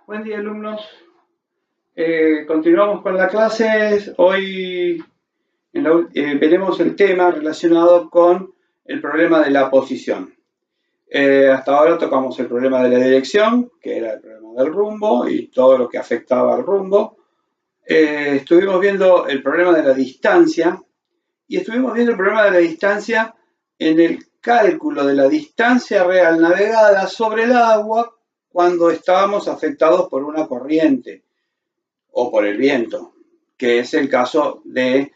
Buen día, alumnos. Continuamos con la clase. Hoy veremos el tema relacionado con el problema de la posición. Hasta ahora tocamos el problema de la dirección, que era el problema del rumbo y todo lo que afectaba al rumbo. Estuvimos viendo el problema de la distancia y estuvimos viendo el problema de la distancia en el cálculo de la distancia real navegada sobre el agua cuando estábamos afectados por una corriente o por el viento, que es el caso del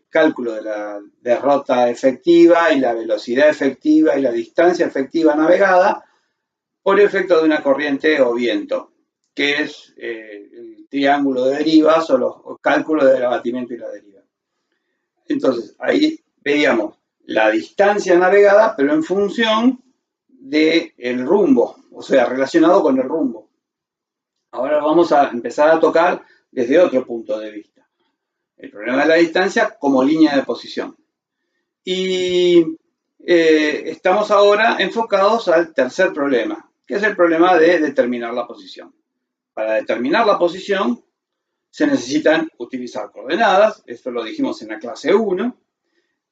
cálculo de la derrota efectiva y la velocidad efectiva y la distancia efectiva navegada por efecto de una corriente o viento, que es el triángulo de derivas o los cálculos del abatimiento y la deriva. Entonces, ahí veíamos la distancia navegada, pero en función del rumbo, o sea, relacionado con el rumbo. Ahora vamos a empezar a tocar desde otro punto de vista. El problema de la distancia como línea de posición. Y estamos ahora enfocados al tercer problema, que es el problema de determinar la posición. Para determinar la posición se necesitan utilizar coordenadas, esto lo dijimos en la clase 1.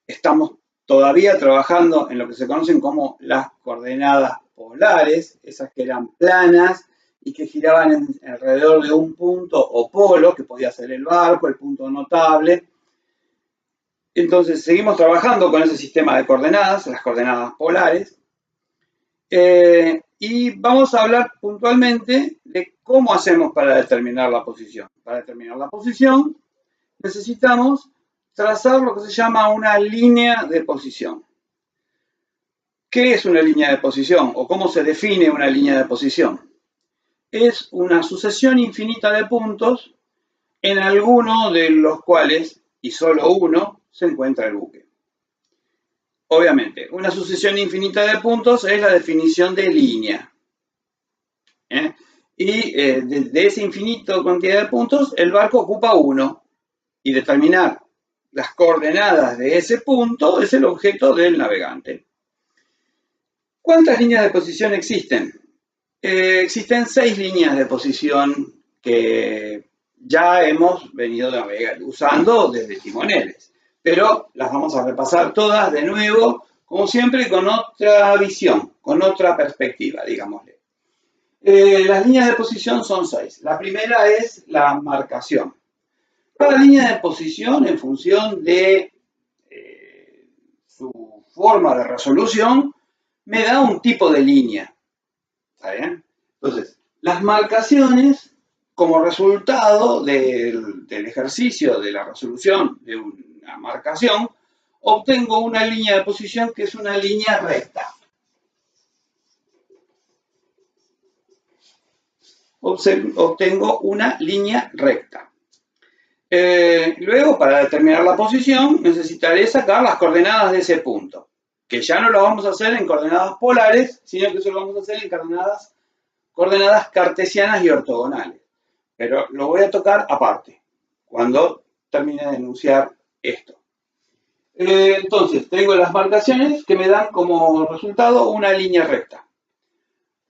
Estamos todavía trabajando en lo que se conocen como las coordenadas polares, esas que eran planas y que giraban alrededor de un punto o polo, que podía ser el barco, el punto notable. Entonces, seguimos trabajando con ese sistema de coordenadas, las coordenadas polares, y vamos a hablar puntualmente de cómo hacemos para determinar la posición. Para determinar la posición necesitamos trazar lo que se llama una línea de posición. ¿Qué es una línea de posición o cómo se define una línea de posición? Es una sucesión infinita de puntos en alguno de los cuales, y solo uno, se encuentra el buque. Obviamente, una sucesión infinita de puntos es la definición de línea. Y de esa infinita cantidad de puntos, el barco ocupa uno. Y determinar las coordenadas de ese punto es el objeto del navegante. ¿Cuántas líneas de posición existen? Existen 6 líneas de posición que ya hemos venido usando desde timoneles, pero las vamos a repasar todas de nuevo, como siempre, con otra visión, con otra perspectiva, digámosle. Las líneas de posición son 6. La primera es la marcación. Cada línea de posición, en función de su forma de resolución, me da un tipo de línea. ¿Está bien? Entonces, las marcaciones, como resultado del ejercicio de la resolución de una marcación, obtengo una línea de posición que es una línea recta. Obtengo una línea recta. Luego, para determinar la posición, necesitaré sacar las coordenadas de ese punto, que ya no lo vamos a hacer en coordenadas polares, sino que eso lo vamos a hacer en coordenadas cartesianas y ortogonales. Pero lo voy a tocar aparte, cuando termine de enunciar esto. Entonces, tengo las marcaciones que me dan como resultado una línea recta.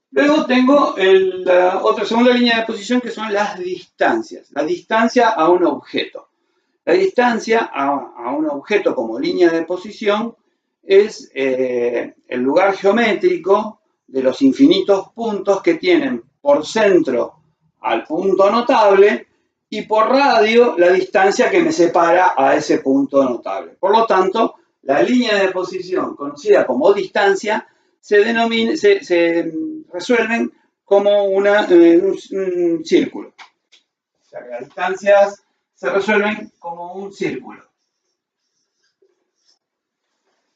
Luego tengo la otra segunda línea de posición, que son las distancias. La distancia a un objeto. La distancia a un objeto como línea de posición es el lugar geométrico de los infinitos puntos que tienen por centro al punto notable y por radio la distancia que me separa a ese punto notable. Por lo tanto, la línea de posición conocida como distancia se resuelven como un círculo. O sea, que las distancias se resuelven como un círculo.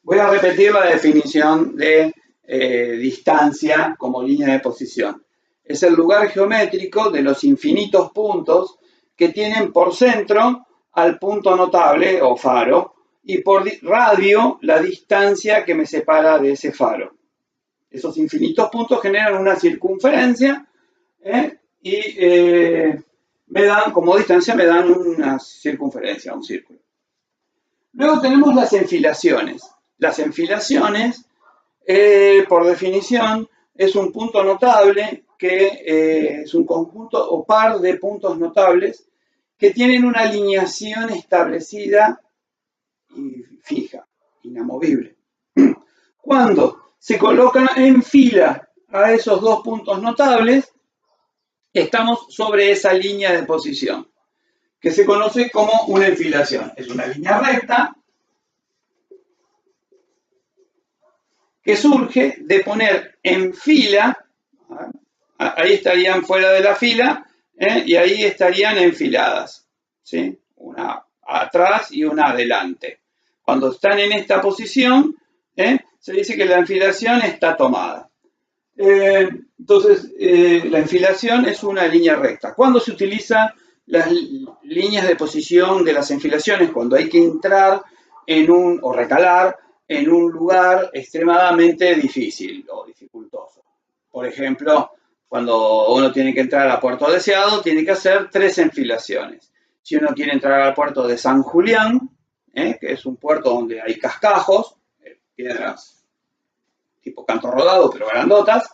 Voy a repetir la definición de distancia como línea de posición. Es el lugar geométrico de los infinitos puntos que tienen por centro al punto notable o faro y por radio la distancia que me separa de ese faro. Esos infinitos puntos generan una circunferencia y me dan, como distancia, me dan una circunferencia, un círculo. Luego tenemos las enfilaciones. Las enfilaciones, por definición, es un punto notable que es un conjunto o par de puntos notables que tienen una alineación establecida y fija, inamovible. Cuando se colocan en fila a esos dos puntos notables, estamos sobre esa línea de posición, que se conoce como una enfilación. Es una línea recta que surge de poner en fila, ahí estarían fuera de la fila, y ahí estarían enfiladas, ¿sí? Una atrás y una adelante. Cuando están en esta posición, se dice que la enfilación está tomada. Entonces, la enfilación es una línea recta. ¿Cuándo se utilizan las líneas de posición de las enfilaciones? Cuando hay que entrar o recalar en un lugar extremadamente difícil o dificultoso. Por ejemplo, cuando uno tiene que entrar a Puerto Deseado, tiene que hacer 3 enfilaciones. Si uno quiere entrar al puerto de San Julián, que es un puerto donde hay cascajos, piedras tipo canto rodado, pero grandotas,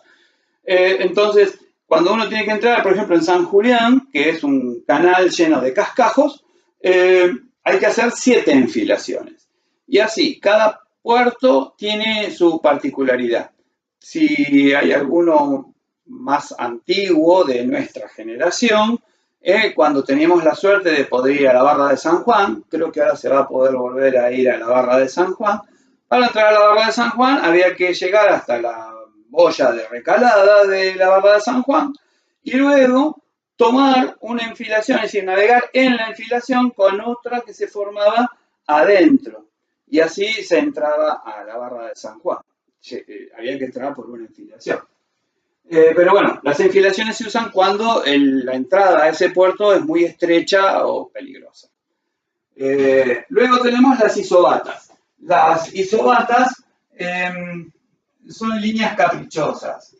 entonces, cuando uno tiene que entrar, por ejemplo, en San Julián, que es un canal lleno de cascajos, hay que hacer 7 enfilaciones. Y así, cada puerto tiene su particularidad. Si hay alguno más antiguo de nuestra generación, cuando teníamos la suerte de poder ir a la Barra de San Juan, creo que ahora se va a poder volver a ir a la Barra de San Juan. Para entrar a la Barra de San Juan había que llegar hasta la boya de recalada de la Barra de San Juan y luego tomar una enfilación, es decir, navegar en la enfilación con otra que se formaba adentro. Y así se entraba a la Barra de San Juan. Había que entrar por una enfilación. Pero bueno, las enfilaciones se usan cuando la entrada a ese puerto es muy estrecha o peligrosa. Luego tenemos las isobatas. Las isobatas son líneas caprichosas.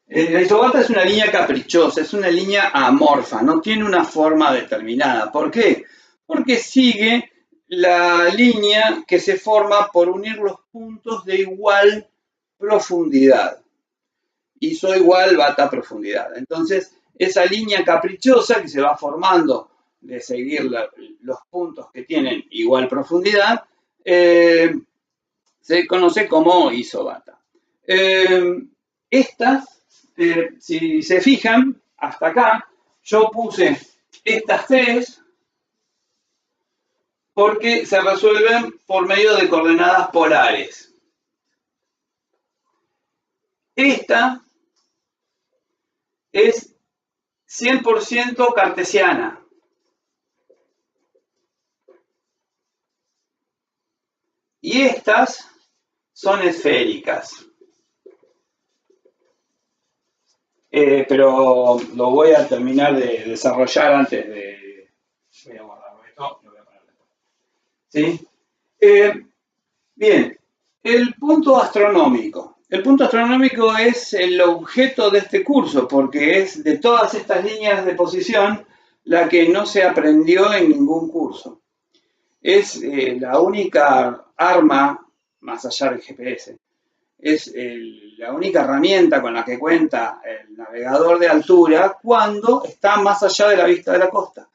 La isobata es una línea caprichosa, es una línea amorfa, no tiene una forma determinada. ¿Por qué? Porque sigue la línea que se forma por unir los puntos de igual profundidad. Iso igual bata profundidad. Entonces, esa línea caprichosa que se va formando de seguir los puntos que tienen igual profundidad, se conoce como isobata. Estas, si se fijan, hasta acá, yo puse estas 3 porque se resuelven por medio de coordenadas polares. Esta es 100% cartesiana. Y estas son esféricas. Pero lo voy a terminar de desarrollar antes de... Voy a guardarlo esto, lo voy a poner después. ¿Sí? Bien, el punto astronómico. El punto astronómico es el objeto de este curso, porque es de todas estas líneas de posición la que no se aprendió en ningún curso. Es la única arma, más allá del GPS, es la única herramienta con la que cuenta el navegador de altura cuando está más allá de la vista de la costa.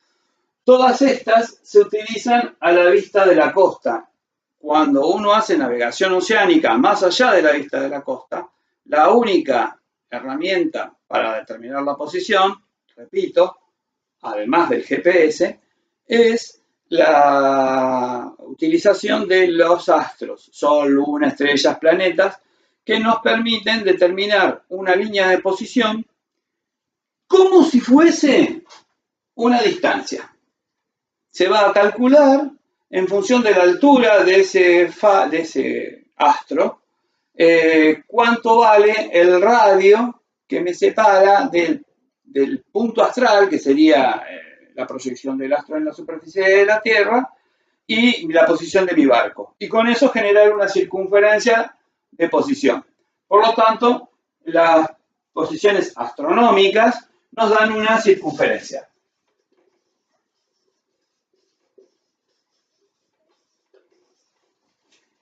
Todas estas se utilizan a la vista de la costa. Cuando uno hace navegación oceánica más allá de la vista de la costa, la única herramienta para determinar la posición, repito, además del GPS, es la utilización de los astros, Sol, Luna, estrellas, planetas, que nos permiten determinar una línea de posición como si fuese una distancia. Se va a calcular en función de la altura de ese astro, cuánto vale el radio que me separa del punto astral, que sería la proyección del astro en la superficie de la Tierra, y la posición de mi barco. Y con eso generar una circunferencia de posición. Por lo tanto, las posiciones astronómicas nos dan una circunferencia.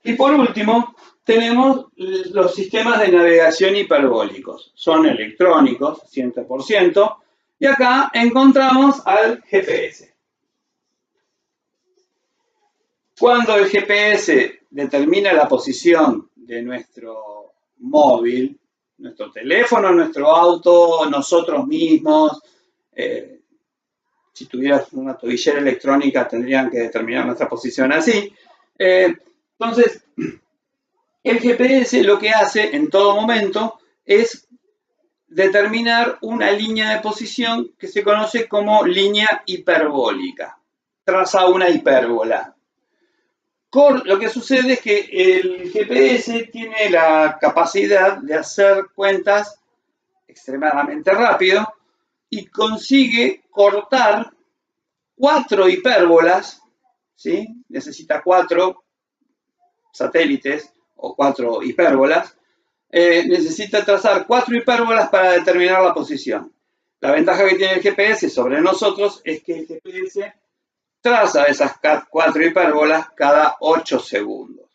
Y por último, tenemos los sistemas de navegación hiperbólicos. Son electrónicos, 100%, y acá encontramos al GPS. Cuando el GPS determina la posición de nuestro móvil, nuestro teléfono, nuestro auto, nosotros mismos, si tuvieras una tobillera electrónica tendrían que determinar nuestra posición así. Entonces, el GPS lo que hace en todo momento es determinar una línea de posición que se conoce como línea hiperbólica. Traza una hipérbola. Lo que sucede es que el GPS tiene la capacidad de hacer cuentas extremadamente rápido y consigue cortar 4 hipérbolas, ¿sí? Necesita 4 satélites o 4 hipérbolas. Necesita trazar 4 hipérbolas para determinar la posición. La ventaja que tiene el GPS sobre nosotros es que el GPS traza esas 4 hipérbolas cada 8 segundos.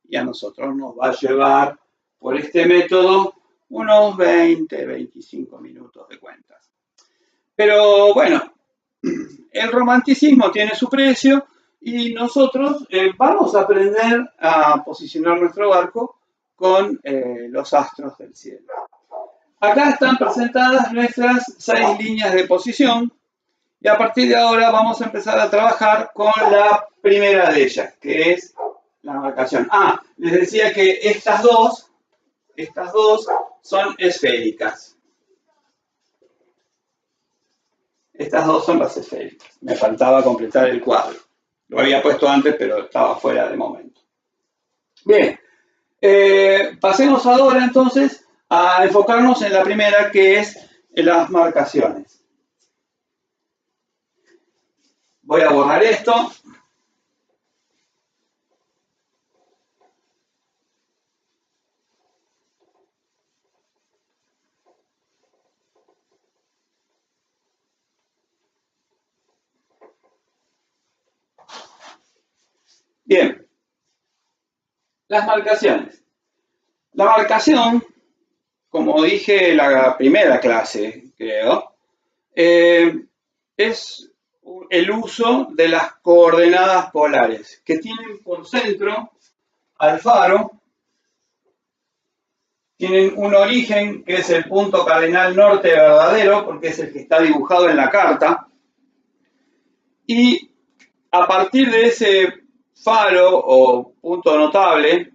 Y a nosotros nos va a llevar, por este método, unos 20-25 minutos de cuentas. Pero bueno, el romanticismo tiene su precio y nosotros vamos a aprender a posicionar nuestro barco con los astros del cielo. Acá están presentadas nuestras 6 líneas de posición. Y a partir de ahora vamos a empezar a trabajar con la primera de ellas, que es la marcación. Les decía que estas dos son esféricas. Estas dos son las esféricas. Me faltaba completar el cuadro. Lo había puesto antes, pero estaba fuera de momento. Bien, pasemos ahora entonces a enfocarnos en la primera, que es las marcaciones. Voy a borrar esto. Bien. Las marcaciones. La marcación, como dije en la primera clase, creo, es el uso de las coordenadas polares, que tienen por centro al faro, tienen un origen que es el punto cardinal norte verdadero, porque es el que está dibujado en la carta, y a partir de ese faro o punto notable,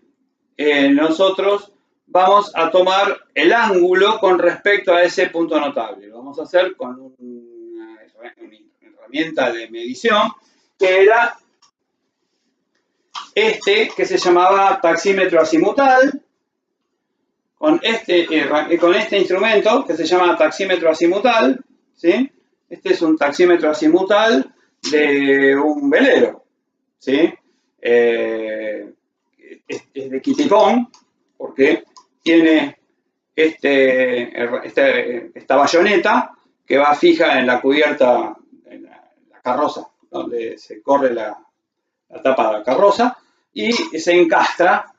nosotros vamos a tomar el ángulo con respecto a ese punto notable. Lo vamos a hacer con una herramienta de medición que era que se llamaba taxímetro azimutal. Con este instrumento que se llama taxímetro azimutal, ¿sí? Este es un taxímetro azimutal de un velero, ¿sí? Es de quitipón porque tiene esta bayoneta que va fija en la cubierta, en la carroza, donde se corre la tapa de la carroza, y se encastra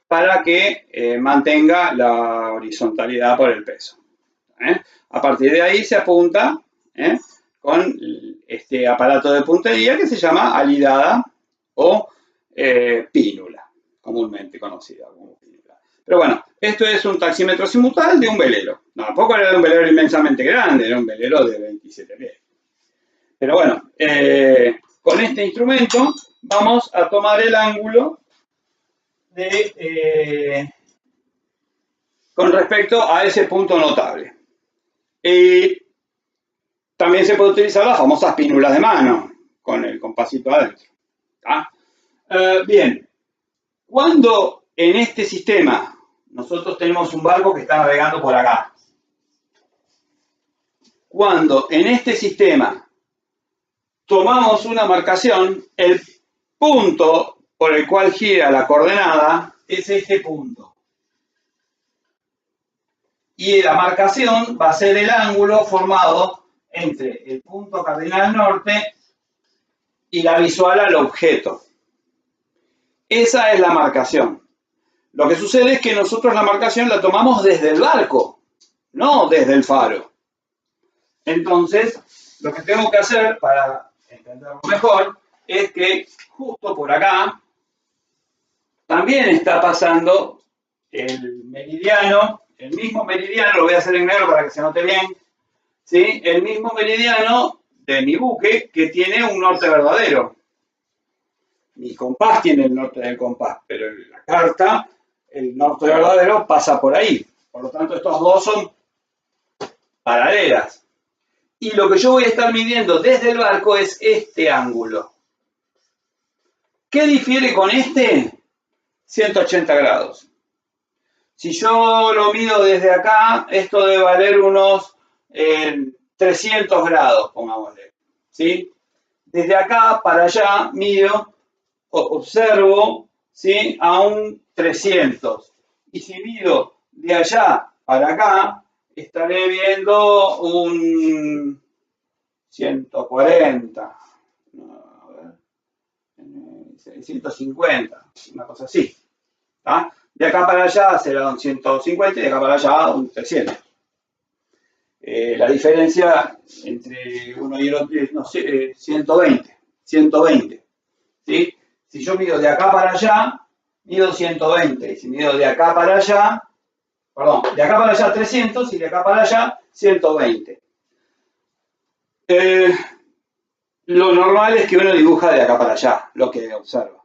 para que mantenga la horizontalidad por el peso. A partir de ahí se apunta con este aparato de puntería que se llama alidada o pínula, comúnmente conocida como pínula. Pero bueno, esto es un taxímetro azimutal de un velero. No, tampoco era de un velero inmensamente grande, era un velero de 27 pies. Pero bueno, con este instrumento vamos a tomar el ángulo con respecto a ese punto notable. Y también se puede utilizar las famosas pínulas de mano, con el compasito adentro. Bien, cuando en este sistema nosotros tenemos un barco que está navegando por acá, cuando en este sistema tomamos una marcación, el punto por el cual gira la coordenada es este punto. Y la marcación va a ser el ángulo formado entre el punto cardinal norte y la visual al objeto. Esa es la marcación. Lo que sucede es que nosotros la marcación la tomamos desde el barco, no desde el faro. Entonces, lo que tengo que hacer para entenderlo mejor es que justo por acá también está pasando el meridiano, el mismo meridiano, lo voy a hacer en negro para que se note bien, ¿sí? El mismo meridiano de mi buque que tiene un norte verdadero. Mi compás tiene el norte del compás, pero en la carta el norte verdadero pasa por ahí. Por lo tanto, estos dos son paralelas. Y lo que yo voy a estar midiendo desde el barco es este ángulo. ¿Qué difiere con este? 180 grados. Si yo lo mido desde acá, esto debe valer unos 300 grados, pongámosle. ¿Sí? Desde acá para allá mido, observo, ¿sí? A un 300. Y si mido de allá para acá, estaré viendo un 140. A ver, 150, una cosa así. ¿Tá? De acá para allá será un 150 y de acá para allá un 300. La diferencia entre uno y el otro es, no sé, 120. 120. ¿Sí? Si yo mido de acá para allá, mido 120. Y si mido de acá para allá, perdón, de acá para allá 300 y de acá para allá 120. Lo normal es que uno dibuja de acá para allá, lo que observa.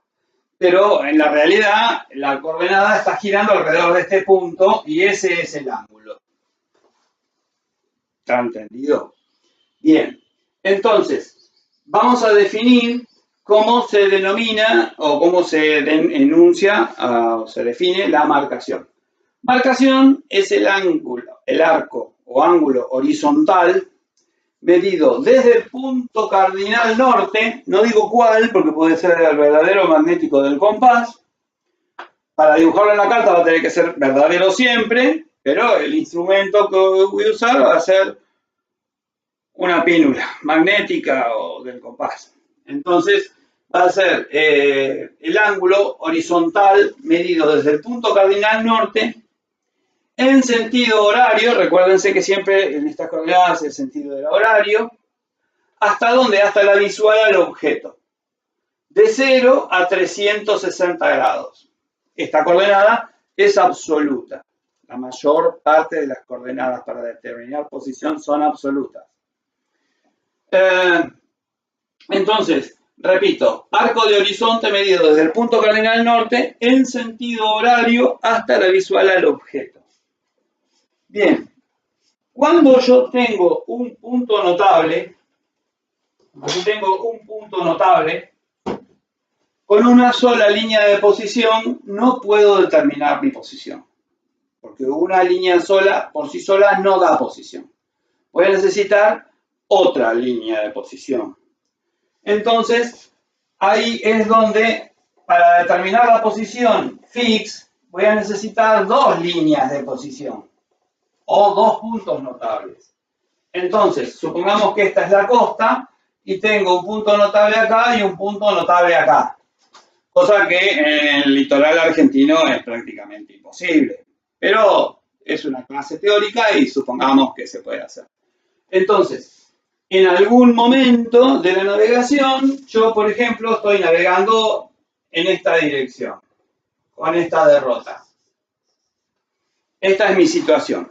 Pero en la realidad la coordenada está girando alrededor de este punto y ese es el ángulo. ¿Está entendido? Bien, entonces vamos a definir cómo se denomina o cómo se enuncia o se define la marcación. Marcación es el ángulo, el arco o ángulo horizontal medido desde el punto cardinal norte, no digo cuál porque puede ser el verdadero magnético del compás. Para dibujarlo en la carta va a tener que ser verdadero siempre, pero el instrumento que voy a usar va a ser una pínula magnética o del compás. Entonces va a ser el ángulo horizontal medido desde el punto cardinal norte en sentido horario. Recuérdense que siempre en estas coordenadas el sentido era horario. ¿Hasta dónde? Hasta la visual al objeto. De 0 a 360 grados. Esta coordenada es absoluta. La mayor parte de las coordenadas para determinar posición son absolutas. Entonces, repito, arco de horizonte medido desde el punto cardinal norte en sentido horario hasta la visual al objeto. Bien, cuando yo tengo un punto notable, con una sola línea de posición no puedo determinar mi posición, porque una línea sola por sí sola no da posición. Voy a necesitar otra línea de posición. Entonces, ahí es donde, para determinar la posición fix, voy a necesitar dos líneas de posición o dos puntos notables. Entonces, supongamos que esta es la costa y tengo un punto notable acá y un punto notable acá. Cosa que en el litoral argentino es prácticamente imposible. Pero es una clase teórica y supongamos que se puede hacer. Entonces, en algún momento de la navegación, yo, por ejemplo, estoy navegando en esta dirección, con esta derrota. Esta es mi situación.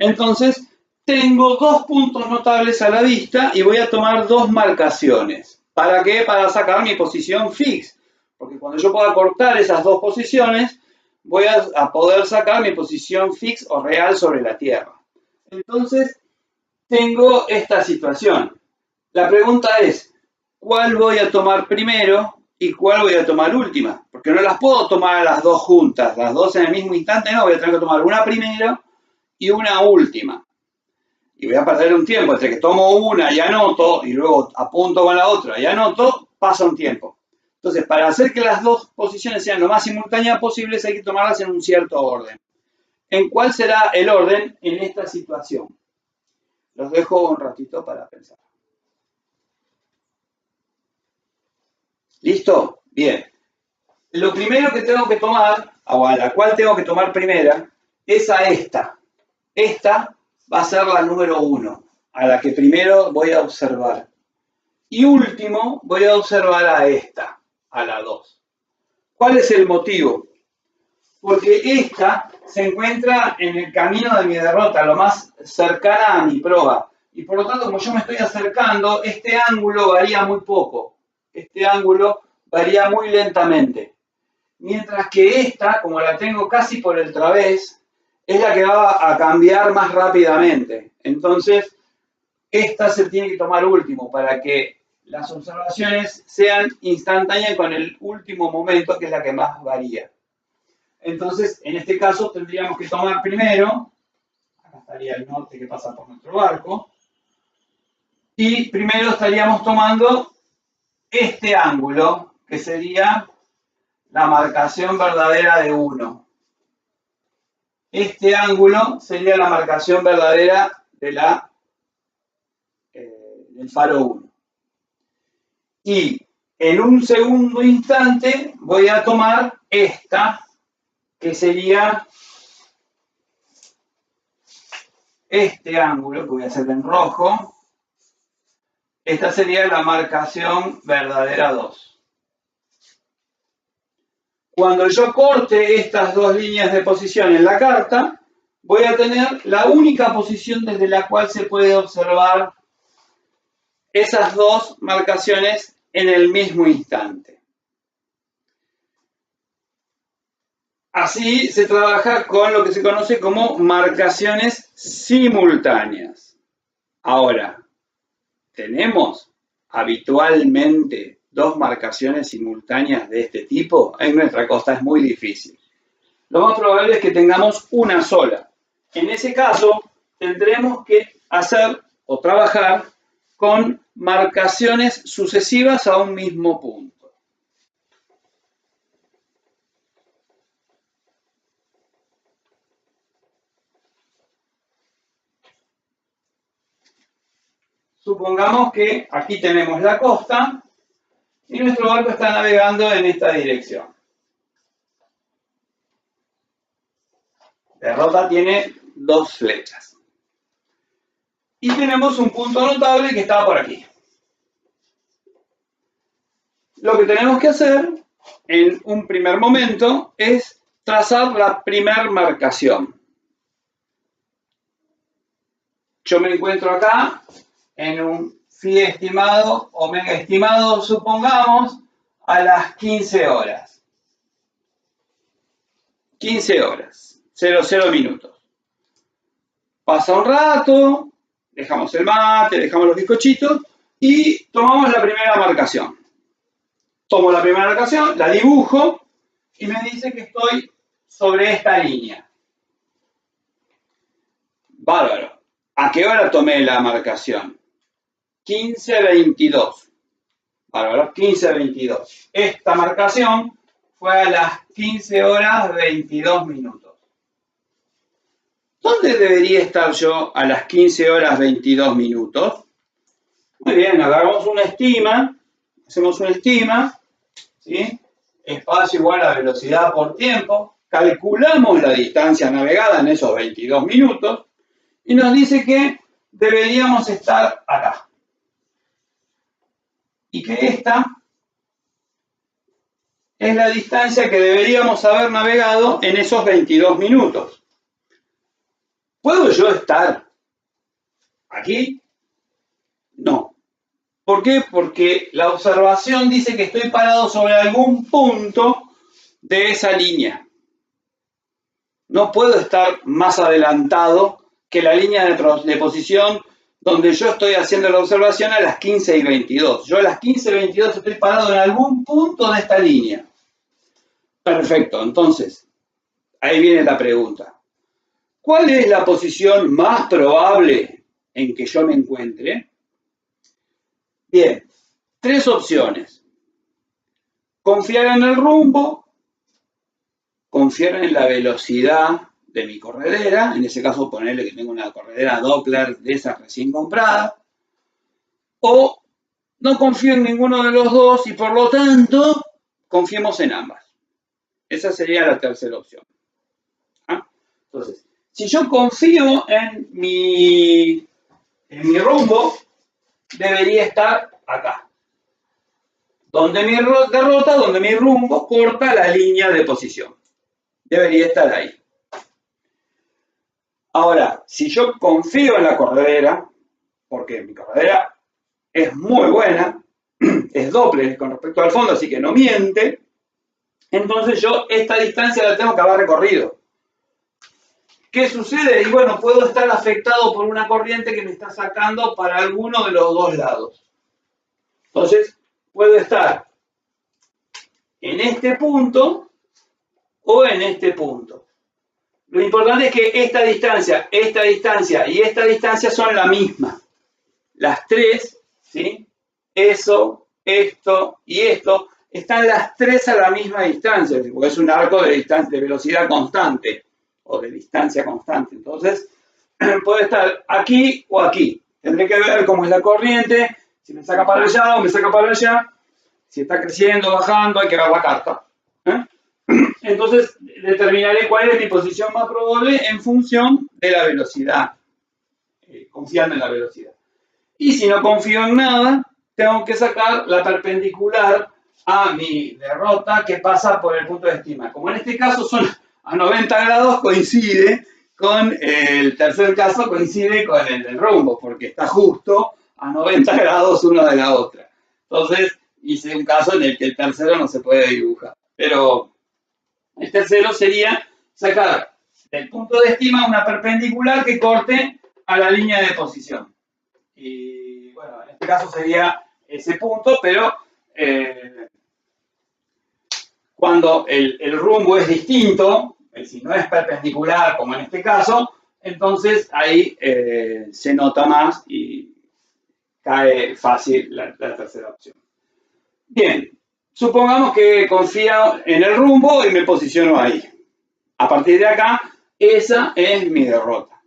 Entonces, tengo dos puntos notables a la vista y voy a tomar dos marcaciones. ¿Para qué? Para sacar mi posición fix. Porque cuando yo pueda cortar esas dos posiciones, voy a poder sacar mi posición fix o real sobre la Tierra. Entonces, tengo esta situación. La pregunta es, ¿cuál voy a tomar primero y cuál voy a tomar última? Porque no las puedo tomar las dos juntas, las dos en el mismo instante, no, voy a tener que tomar una primero y una última. Y voy a perder un tiempo entre que tomo una y anoto y luego apunto con la otra y anoto, pasa un tiempo. Entonces, para hacer que las dos posiciones sean lo más simultáneas posibles, hay que tomarlas en un cierto orden. ¿En cuál será el orden en esta situación? Los dejo un ratito para pensar. ¿Listo? Bien. Lo primero que tengo que tomar, a la cual tengo que tomar primera es a esta. Esta va a ser la número 1, a la que primero voy a observar. Y último, voy a observar a esta, a la 2. ¿Cuál es el motivo? Porque esta se encuentra en el camino de mi derrota, lo más cercana a mi proa. Y por lo tanto, como yo me estoy acercando, este ángulo varía muy poco. Este ángulo varía muy lentamente. Mientras que esta, como la tengo casi por el través, es la que va a cambiar más rápidamente. Entonces, esta se tiene que tomar último para que las observaciones sean instantáneas con el último momento, que es la que más varía. Entonces, en este caso, tendríamos que tomar primero, acá estaría el norte que pasa por nuestro barco, y primero estaríamos tomando este ángulo, que sería la marcación verdadera de 1. Este ángulo sería la marcación verdadera de del faro 1. Y en un segundo instante voy a tomar esta, que sería este ángulo, que voy a hacer en rojo. Esta sería la marcación verdadera 2. Cuando yo corte estas dos líneas de posición en la carta, voy a tener la única posición desde la cual se puede observar esas dos marcaciones en el mismo instante. Así se trabaja con lo que se conoce como marcaciones simultáneas. Ahora, ¿tenemos habitualmente dos marcaciones simultáneas de este tipo? En nuestra costa es muy difícil. Lo más probable es que tengamos una sola. En ese caso, tendremos que hacer o trabajar con marcaciones sucesivas a un mismo punto. Supongamos que aquí tenemos la costa y nuestro barco está navegando en esta dirección. La rota tiene dos flechas. Y tenemos un punto notable que está por aquí. Lo que tenemos que hacer en un primer momento es trazar la primer marcación. Yo me encuentro acá en un phi estimado, omega estimado, supongamos, a las 15 horas. 15 horas, 00 minutos. Pasa un rato, dejamos el mate, dejamos los bizcochitos y tomamos la primera marcación. Tomo la primera marcación, la dibujo y me dice que estoy sobre esta línea. Bárbaro. ¿A qué hora tomé la marcación? 15:22. Bárbaro, 15:22. Esta marcación fue a las 15 horas 22 minutos. ¿Dónde debería estar yo a las 15 horas 22 minutos? Muy bien, agarramos una estima, hacemos una estima, ¿sí? Espacio igual a velocidad por tiempo, calculamos la distancia navegada en esos 22 minutos y nos dice que deberíamos estar acá. Y que esta es la distancia que deberíamos haber navegado en esos 22 minutos. ¿Puedo yo estar aquí? No. ¿Por qué? Porque la observación dice que estoy parado sobre algún punto de esa línea. No puedo estar más adelantado que la línea de posición donde yo estoy haciendo la observación a las 15:22. Yo a las 15:22 estoy parado en algún punto de esta línea. Perfecto, entonces, ahí viene la pregunta. ¿Cuál es la posición más probable en que yo me encuentre? Bien, tres opciones. Confiar en el rumbo, confiar en la velocidad de mi corredera, en ese caso ponerle que tengo una corredera Doppler de esas recién comprada, o no confío en ninguno de los dos y por lo tanto confiemos en ambas. Esa sería la tercera opción. ¿Ah? Entonces, si yo confío en mi rumbo, debería estar acá. Donde mi derrota, donde mi rumbo corta la línea de posición. Debería estar ahí. Ahora, si yo confío en la corredera, porque mi corredera es muy buena, es doble con respecto al fondo, así que no miente, entonces yo esta distancia la tengo que haber recorrido. ¿Qué sucede? Y bueno, puedo estar afectado por una corriente que me está sacando para alguno de los dos lados. Entonces, puedo estar en este punto o en este punto. Lo importante es que esta distancia y esta distancia son la misma. Las tres, ¿sí? Eso, esto y esto, están las tres a la misma distancia, porque es un arco de velocidad constante o de distancia constante. Entonces, puede estar aquí o aquí. Tendré que ver cómo es la corriente, si me saca para allá o me saca para allá, si está creciendo, bajando, hay que ver la carta. Entonces, determinaré cuál es mi posición más probable en función de la velocidad, confiando en la velocidad. Y si no confío en nada, tengo que sacar la perpendicular a mi derrota que pasa por el punto de estima. Como en este caso son a 90 grados, coincide con el tercer caso, coincide con el del rumbo, porque está justo a 90 grados uno de la otra. Entonces, hice un caso en el que el tercero no se puede dibujar. Pero el tercero sería sacar del punto de estima una perpendicular que corte a la línea de posición. Y bueno, en este caso sería ese punto, pero cuando el rumbo es distinto, si no es perpendicular como en este caso, entonces ahí se nota más y cae fácil la tercera opción. Bien, supongamos que confío en el rumbo y me posiciono ahí. A partir de acá, esa es mi derrota.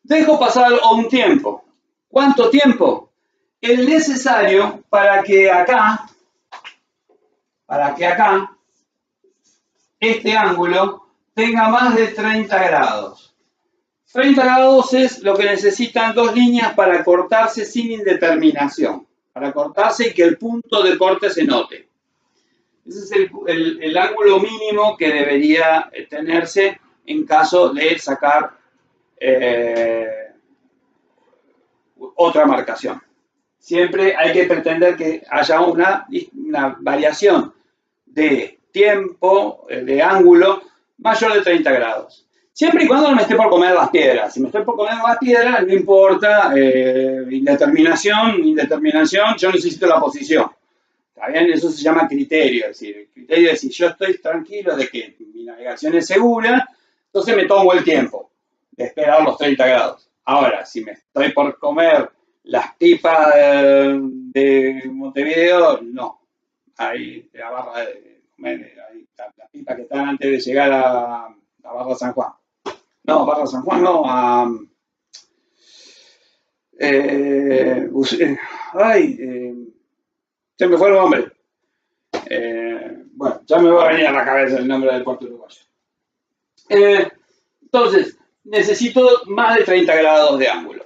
Dejo pasar un tiempo. ¿Cuánto tiempo? El necesario para que acá, este ángulo tenga más de 30 grados. 30 grados es lo que necesitan dos líneas para cortarse sin indeterminación, para cortarse y que el punto de corte se note. Ese es el ángulo mínimo que debería tenerse en caso de sacar otra marcación. Siempre hay que pretender que haya una variación de tiempo, de ángulo, mayor de 30 grados. Siempre y cuando no me esté por comer las piedras. Si me estoy por comer las piedras, no importa, indeterminación, yo necesito la posición. ¿Está bien? Eso se llama criterio. Es decir, el criterio es si yo estoy tranquilo de que mi navegación es segura, entonces me tomo el tiempo de esperar los 30 grados. Ahora, si me estoy por comer las pipas de Montevideo, no. Ahí la barra de comer, ahí las pipas que están antes de llegar a Barra San Juan. No, Barra San Juan no, se me fue el nombre. Bueno, ya me va a venir a la cabeza el nombre del puerto uruguayo. Entonces, necesito más de 30 grados de ángulo.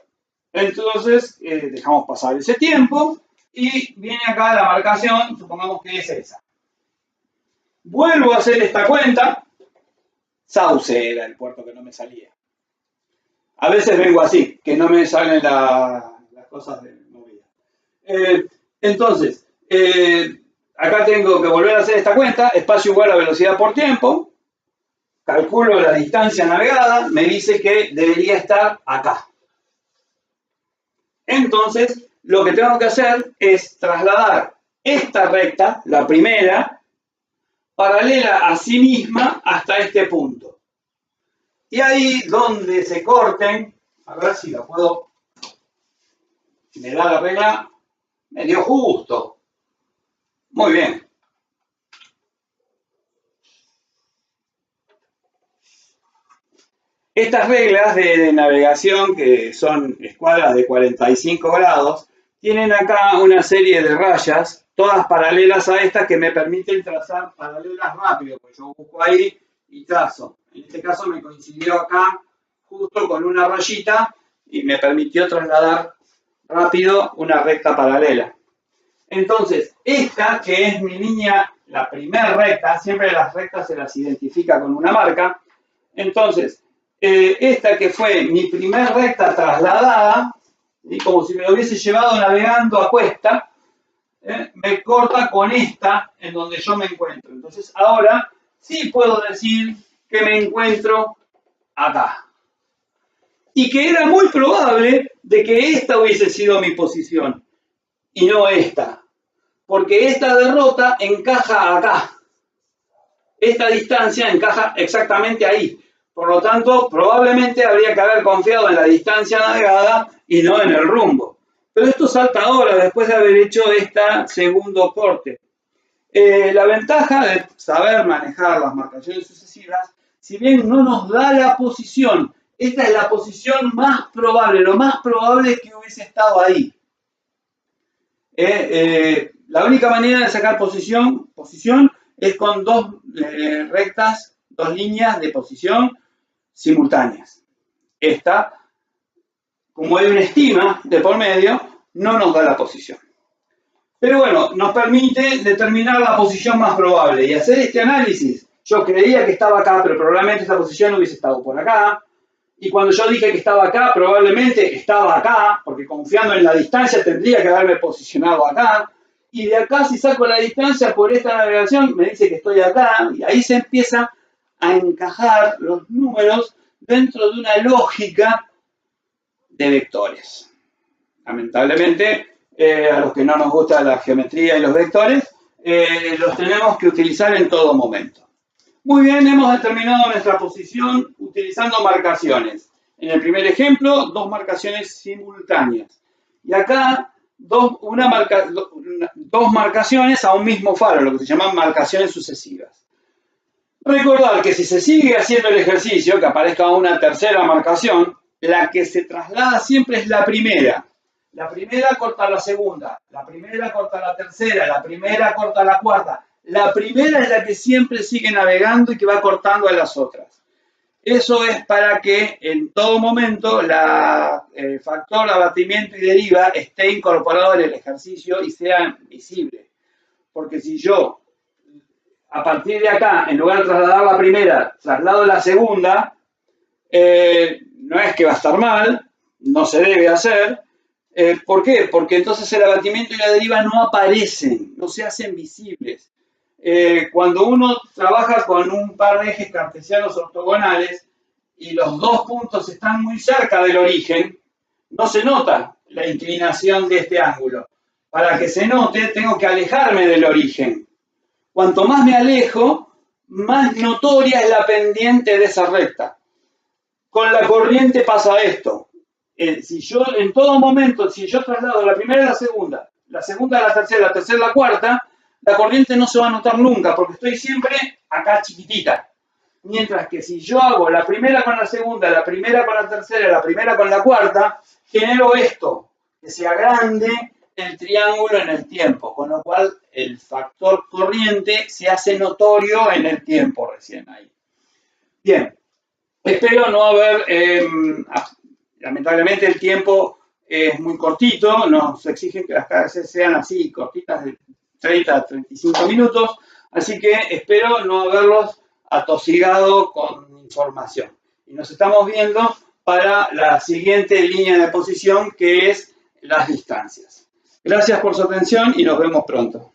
Entonces, dejamos pasar ese tiempo y viene acá la marcación, supongamos que es esa. Vuelvo a hacer esta cuenta. Sauce era el puerto que no me salía. A veces vengo así, que no me salen las cosas de movida. Entonces, acá tengo que volver a hacer esta cuenta, espacio igual a velocidad por tiempo, calculo la distancia navegada, me dice que debería estar acá. Entonces, lo que tengo que hacer es trasladar esta recta, la primera, paralela a sí misma hasta este punto. Y ahí donde se corten, a ver si lo puedo, si me da la regla, me dio justo. Muy bien. Estas reglas de navegación, que son escuadras de 45 grados, tienen acá una serie de rayas, todas paralelas a estas que me permiten trazar paralelas rápido, pues yo busco ahí y trazo. En este caso me coincidió acá justo con una rayita y me permitió trasladar rápido una recta paralela. Entonces, esta que es mi línea, la primera recta, siempre las rectas se las identifica con una marca. Entonces, esta que fue mi primer recta trasladada, y como si me lo hubiese llevado navegando a cuesta, me corta con esta en donde yo me encuentro. Entonces, ahora sí puedo decir que me encuentro acá. Y que era muy probable de que esta hubiese sido mi posición y no esta. Porque esta derrota encaja acá. Esta distancia encaja exactamente ahí. Por lo tanto, probablemente habría que haber confiado en la distancia navegada y no en el rumbo. Pero esto salta ahora, después de haber hecho este segundo corte. La ventaja de saber manejar las marcaciones sucesivas, si bien no nos da la posición, esta es la posición más probable, lo más probable es que hubiese estado ahí. La única manera de sacar posición es con dos rectas, dos líneas de posición simultáneas. Esta, como hay una estima de por medio, no nos da la posición. Pero bueno, nos permite determinar la posición más probable y hacer este análisis. Yo creía que estaba acá, pero probablemente esta posición hubiese estado por acá. Y cuando yo dije que estaba acá, probablemente estaba acá, porque confiando en la distancia tendría que haberme posicionado acá. Y de acá, si saco la distancia por esta navegación, me dice que estoy acá. Y ahí se empieza a encajar los números dentro de una lógica de vectores. Lamentablemente, a los que no nos gusta la geometría y los vectores, los tenemos que utilizar en todo momento. Muy bien, hemos determinado nuestra posición utilizando marcaciones. En el primer ejemplo, dos marcaciones simultáneas. Y acá, dos marcaciones a un mismo faro, lo que se llaman marcaciones sucesivas. Recordar que si se sigue haciendo el ejercicio, que aparezca una tercera marcación, la que se traslada siempre es la primera. La primera corta la segunda, la primera corta la tercera, la primera corta la cuarta. La primera es la que siempre sigue navegando y que va cortando a las otras. Eso es para que en todo momento el factor abatimiento y deriva esté incorporado en el ejercicio y sea visible. Porque si yo, a partir de acá, en lugar de trasladar la primera, traslado la segunda, no es que va a estar mal, no se debe hacer. ¿Por qué? Porque entonces el abatimiento y la deriva no aparecen, no se hacen visibles. Cuando uno trabaja con un par de ejes cartesianos ortogonales y los dos puntos están muy cerca del origen, no se nota la inclinación de este ángulo. Para que se note, tengo que alejarme del origen. Cuanto más me alejo, más notoria es la pendiente de esa recta. Con la corriente pasa esto. Si yo en todo momento, si yo traslado la primera a la segunda a la tercera a la cuarta, la corriente no se va a notar nunca, porque estoy siempre acá chiquitita. Mientras que si yo hago la primera con la segunda, la primera con la tercera, la primera con la cuarta, genero esto, que se agrande el triángulo en el tiempo, con lo cual el factor corriente se hace notorio en el tiempo recién ahí. Bien, espero no haber... lamentablemente el tiempo es muy cortito, nos exigen que las clases sean así, cortitas de 30 a 35 minutos, así que espero no haberlos atosigado con información. Y nos estamos viendo para la siguiente línea de posición, que es las distancias. Gracias por su atención y nos vemos pronto.